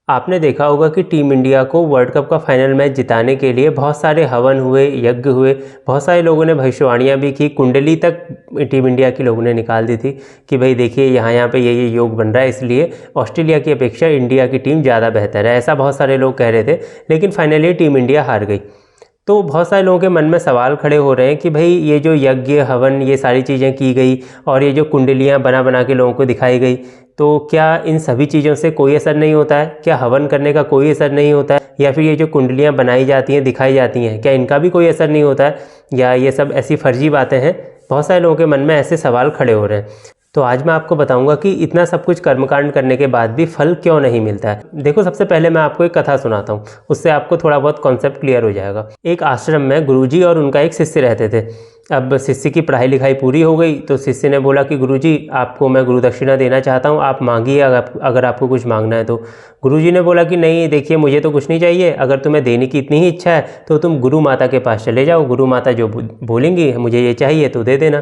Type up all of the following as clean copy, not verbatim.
आपने देखा होगा कि टीम इंडिया को वर्ल्ड कप का फाइनल मैच जिताने के लिए बहुत सारे हवन हुए, यज्ञ हुए, बहुत सारे लोगों ने भविष्यवाणियाँ भी की, कुंडली तक टीम इंडिया के लोगों ने निकाल दी थी कि भाई देखिए यहाँ पे ये योग बन रहा है, इसलिए ऑस्ट्रेलिया की अपेक्षा इंडिया की टीम ज़्यादा बेहतर है, ऐसा बहुत सारे लोग कह रहे थे। लेकिन फाइनली टीम इंडिया हार गई। तो बहुत सारे लोगों के मन में सवाल खड़े हो रहे हैं कि भाई ये जो यज्ञ हवन ये सारी चीज़ें की गई और ये जो कुंडलियाँ बना बना के लोगों को दिखाई गई, तो क्या इन सभी चीज़ों से कोई असर नहीं होता है? क्या हवन करने का कोई असर नहीं होता है? या फिर ये जो कुंडलियाँ बनाई जाती हैं, दिखाई जाती हैं, क्या इनका भी कोई असर नहीं होता है? या ये सब ऐसी फर्जी बातें हैं? बहुत सारे लोगों के मन में ऐसे सवाल खड़े हो रहे हैं। तो आज मैं आपको बताऊंगा कि इतना सब कुछ कर्मकांड करने के बाद भी फल क्यों नहीं मिलता है। देखो, सबसे पहले मैं आपको एक कथा सुनाता हूँ, उससे आपको थोड़ा बहुत कॉन्सेप्ट क्लियर हो जाएगा। एक आश्रम में गुरुजी और उनका एक शिष्य रहते थे। अब शिष्य की पढ़ाई लिखाई पूरी हो गई तो शिष्य ने बोला कि गुरुजी, आपको मैं गुरु दक्षिणा देना चाहता हूँ, आप मांगिए अगर आपको कुछ मांगना है तो। गुरुजी ने बोला कि नहीं, देखिए मुझे तो कुछ नहीं चाहिए, अगर तुम्हें देने की इतनी ही इच्छा है तो तुम गुरु माता के पास चले जाओ, गुरु माता जो बोलेंगी मुझे ये चाहिए तो दे देना।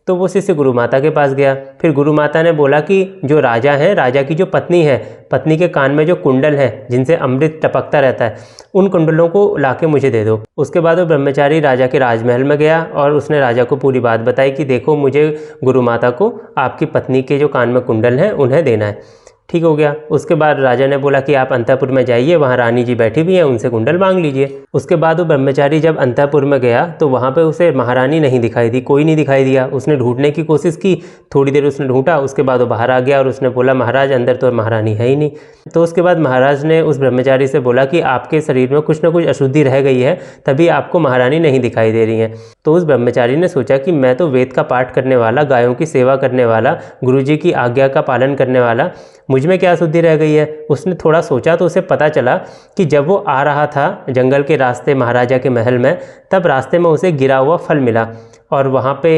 तो वो शिष्य गुरु माता के पास गया। फिर गुरु माता ने बोला कि जो राजा है, राजा की जो पत्नी है, पत्नी के कान में जो कुंडल है जिनसे अमृत टपकता रहता है, उन कुंडलों को लाके मुझे दे दो। उसके बाद वो ब्रह्मचारी राजा के राजमहल में गया और उसने राजा को पूरी बात बताई कि देखो, मुझे गुरु माता को आपकी पत्नी के जो कान में कुंडल हैं उन्हें देना है। ठीक हो गया। उसके बाद राजा ने बोला कि आप अंतःपुर में जाइए, वहाँ रानी जी बैठी हुई हैं, उनसे कुंडल मांग लीजिए। उसके बाद वो ब्रह्मचारी जब अंतःपुर में गया तो वहाँ पे उसे महारानी नहीं दिखाई दी, कोई नहीं दिखाई दिया। उसने ढूंढने की कोशिश की, थोड़ी देर उसने ढूंढा, उसके बाद वो बाहर आ गया और उसने बोला महाराज अंदर तो महारानी है ही नहीं। तो उसके बाद महाराज ने उस ब्रह्मचारी से बोला कि आपके शरीर में कुछ ना कुछ अशुद्धि रह गई है, तभी आपको महारानी नहीं दिखाई दे रही है। तो उस ब्रह्मचारी ने सोचा कि मैं तो वेद का पाठ करने वाला, गायों की सेवा करने वाला, गुरुजी की आज्ञा का पालन करने वाला, मुझ में क्या अशुद्धि रह गई है। उसने थोड़ा सोचा तो उसे पता चला कि जब वो आ रहा था जंगल के रास्ते महाराजा के महल में, तब रास्ते में उसे गिरा हुआ फल मिला और वहाँ पे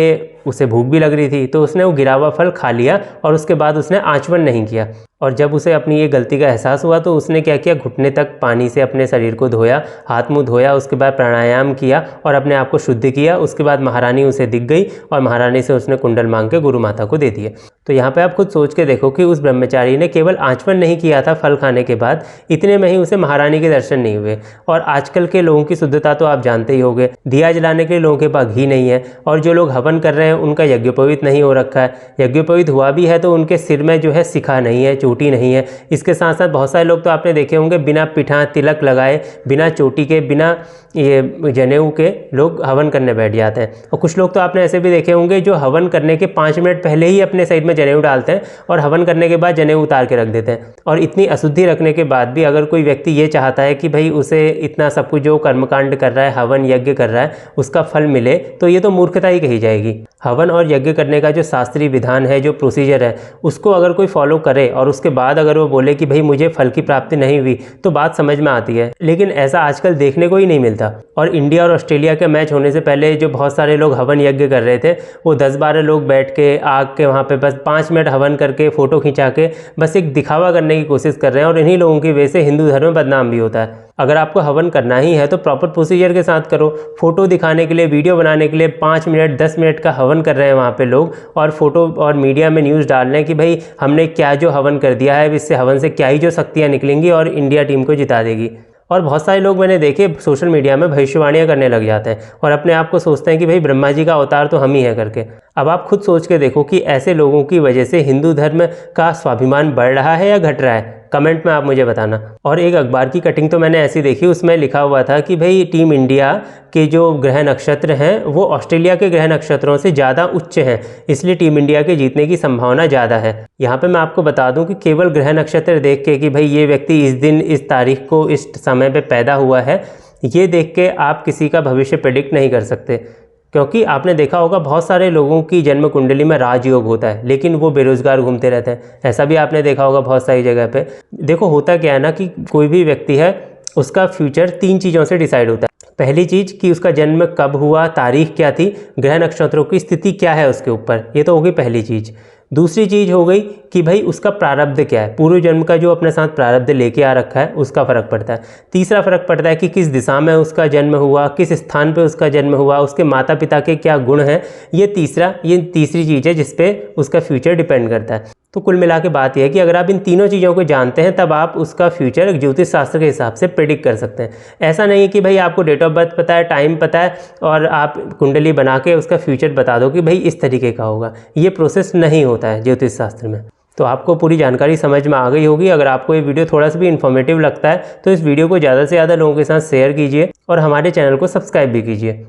उसे भूख भी लग रही थी। तो उसने वो गिरा हुआ फल खा लिया और उसके बाद उसने आचमन नहीं किया। और जब उसे अपनी ये गलती का एहसास हुआ तो उसने क्या किया, घुटने तक पानी से अपने शरीर को धोया, हाथ मुंह धोया, उसके बाद प्राणायाम किया और अपने आप को शुद्ध किया। उसके बाद महारानी उसे दिख गई और महारानी से उसने कुंडल मांग के गुरु माता को दे दिए। तो यहाँ पे आप खुद सोच के देखो कि उस ब्रह्मचारी ने केवल आचमन नहीं किया था फल खाने के बाद, इतने में ही उसे महारानी के दर्शन नहीं हुए। और आजकल के लोगों की शुद्धता तो आप जानते ही होंगे, दिया जलाने के लिए लोगों के पास घी नहीं है, और जो लोग हवन कर रहे हैं उनका यज्ञोपवीत नहीं हो रखा है। यज्ञोपवीत हुआ भी है तो उनके सिर में जो है शिखा नहीं है, चोटी नहीं है। इसके साथ साथ बहुत सारे लोग तो आपने देखे होंगे बिना पिठा तिलक लगाए, बिना चोटी के, बिना ये जनेऊ के लोग हवन करने बैठ जाते हैं। और कुछ लोग तो आपने ऐसे भी देखे होंगे जो हवन करने के 5 मिनट पहले ही अपने शरीर में जनेऊ डालते हैं और हवन करने के बाद जनेऊ उतार के रख देते हैं। और इतनी अशुद्धि रखने के बाद भी अगर कोई व्यक्ति ये चाहता है कि भाई उसे इतना सब कुछ जो कर्मकांड कर रहा है, हवन यज्ञ कर रहा है, उसका फल मिले, तो ये तो मूर्खता ही कही जाएगी। हवन और यज्ञ करने का जो शास्त्रीय विधान है, जो प्रोसीजर है, उसको अगर कोई फॉलो करे और उसके बाद अगर वो बोले कि भाई मुझे फल की प्राप्ति नहीं हुई, तो बात समझ में आती है। लेकिन ऐसा आजकल देखने को ही नहीं मिलता। और इंडिया और ऑस्ट्रेलिया के मैच होने से पहले जो बहुत सारे लोग हवन यज्ञ कर रहे थे, वो 10-12 लोग बैठ के आग के वहाँ पे बस 5 मिनट हवन करके फ़ोटो खिंचा के बस एक दिखावा करने की कोशिश कर रहे हैं। और इन्हीं लोगों की वजह से हिंदू धर्म में बदनाम भी होता है। अगर आपको हवन करना ही है तो प्रॉपर प्रोसीजर के साथ करो। फोटो दिखाने के लिए, वीडियो बनाने के लिए 5 मिनट 10 मिनट का हवन कर रहे हैं वहाँ पे लोग, और फोटो और मीडिया में न्यूज़ डाल रहे हैं कि भाई हमने क्या जो हवन कर दिया है, इससे हवन से क्या ही जो शक्तियाँ निकलेंगी और इंडिया टीम को जिता देगी। और बहुत सारे लोग मैंने देखे सोशल मीडिया में भविष्यवाणियाँ करने लग जाते हैं और अपने आप को सोचते हैं कि भाई ब्रह्मा जी का अवतार तो हम ही हैं करके। अब आप खुद सोच के देखो कि ऐसे लोगों की वजह से हिंदू धर्म का स्वाभिमान बढ़ रहा है या घट रहा है। कमेंट में आप मुझे बताना। और एक अखबार की कटिंग तो मैंने ऐसी देखी, उसमें लिखा हुआ था कि भाई टीम इंडिया के जो ग्रह नक्षत्र हैं वो ऑस्ट्रेलिया के ग्रह नक्षत्रों से ज़्यादा उच्च हैं, इसलिए टीम इंडिया के जीतने की संभावना ज़्यादा है। यहाँ पे मैं आपको बता दूं कि केवल ग्रह नक्षत्र देख के कि भाई ये व्यक्ति इस दिन इस तारीख को इस समय पे पैदा हुआ है, ये देख के आप किसी का भविष्य प्रेडिक्ट नहीं कर सकते। क्योंकि आपने देखा होगा बहुत सारे लोगों की जन्म कुंडली में राजयोग होता है, लेकिन वो बेरोजगार घूमते रहते हैं। ऐसा भी आपने देखा होगा बहुत सारी जगह पे। देखो होता क्या है ना कि कोई भी व्यक्ति है, उसका फ्यूचर 3 चीज़ों से डिसाइड होता है। पहली चीज़ कि उसका जन्म कब हुआ, तारीख क्या थी, ग्रह नक्षत्रों की स्थिति क्या है उसके ऊपर, ये तो होगी पहली चीज़। दूसरी चीज़ हो गई कि भाई उसका प्रारब्ध क्या है, पूर्व जन्म का जो अपने साथ प्रारब्ध लेके आ रखा है उसका फ़र्क पड़ता है। तीसरा फ़र्क पड़ता है कि किस दिशा में उसका जन्म हुआ, किस स्थान पे उसका जन्म हुआ, उसके माता पिता के क्या गुण हैं। ये तीसरी चीज़ है जिस पे उसका फ्यूचर डिपेंड करता है। तो कुल मिला के बात यह है कि अगर आप इन तीनों चीज़ों को जानते हैं तब आप उसका फ्यूचर ज्योतिष शास्त्र के हिसाब से प्रेडिक्ट कर सकते हैं। ऐसा नहीं है कि भाई आपको डेट ऑफ बर्थ पता है, टाइम पता है और आप कुंडली बना के उसका फ्यूचर बता दो कि भाई इस तरीके का होगा। ये प्रोसेस नहीं होता है ज्योतिष शास्त्र में। तो आपको पूरी जानकारी समझ में आ गई होगी। अगर आपको ये वीडियो थोड़ा सा भी इन्फॉर्मेटिव लगता है तो इस वीडियो को ज़्यादा से ज़्यादा लोगों के साथ शेयर कीजिए और हमारे चैनल को सब्सक्राइब भी कीजिए।